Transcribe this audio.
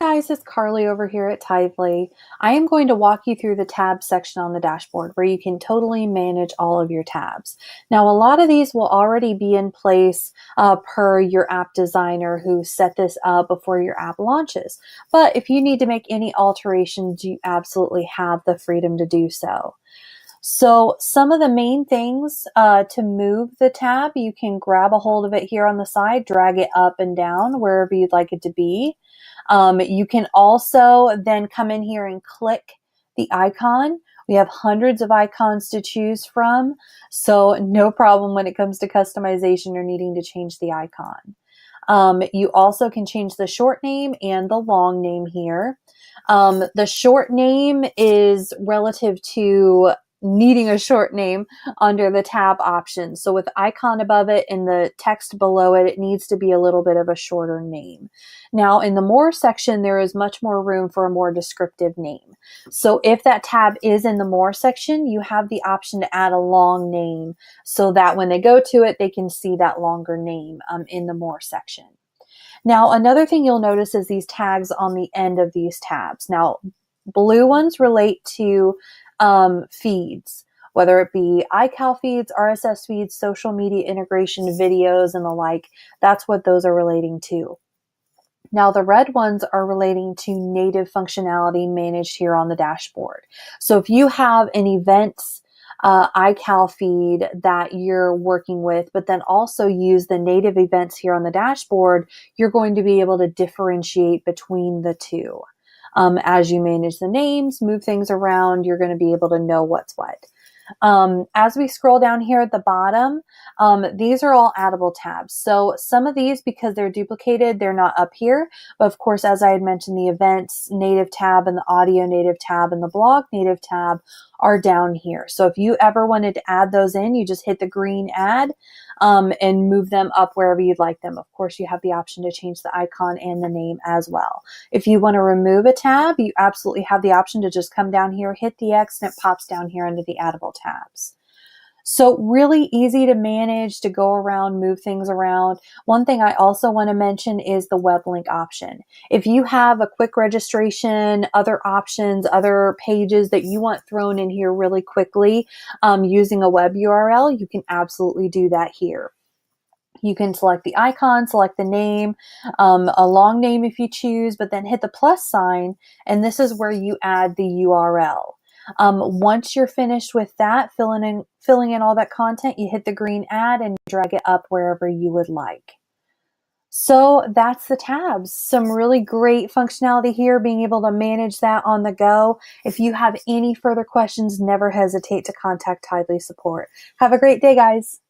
guys, it's Carly over here at Tithely. I am going to walk you through the tabs section on the dashboard where you can totally manage all of your tabs. Now, a lot of these will already be in place per your app designer who set this up before your app launches. But if you need to make any alterations, you absolutely have the freedom to do so. So some of the main things to move the tab, you can grab a hold of it here on the side, drag it up and down wherever you'd like it to be. You can also then come in here and click the icon. We have hundreds of icons to choose from, so no problem when it comes to customization or needing to change the icon. You also can change the short name and the long name here. The short name is relative to needing a short name under the tab option. So with the icon above it and the text below it, it needs to be a little bit of a shorter name. Now in the more section, there is much more room for a more descriptive name. So if that tab is in the more section, you have the option to add a long name so that when they go to it, they can see that longer name in the more section. Now, another thing you'll notice is these tags on the end of these tabs. Now, blue ones relate to feeds, whether it be iCal feeds, RSS feeds, social media integration, videos, and the like. That's what those are relating to. Now, the red ones are relating to native functionality managed here on the dashboard. So if you have an events iCal feed that you're working with, but then also use the native events here on the dashboard, you're going to be able to differentiate between the two. As you manage the names, move things around, you're going to be able to know what's what. As we scroll down here at the bottom, these are all addable tabs. So some of these, because they're duplicated, they're not up here. But of course, as I had mentioned, the events native tab and the audio native tab and the blog native tab are down here. So if you ever wanted to add those in, you just hit the green add and move them up wherever you'd like them. Of course, you have the option to change the icon and the name as well. If you want to remove a tab, you absolutely have the option to just come down here, hit the X, and it pops down here under the addable tabs. So really easy to manage, to go around, move things around. One thing I also want to mention is the web link option. If you have a quick registration, other options, other pages that you want thrown in here really quickly using a web URL, you can absolutely do that here. You can select the icon, select the name, a long name if you choose, but then hit the plus sign, and this is where you add the URL. Once you're finished with that, filling in all that content, you hit the green add and drag it up wherever you would like. So that's the tabs. Some really great functionality here, being able to manage that on the go. If you have any further questions, never hesitate to contact Tithely support. Have a great day, guys.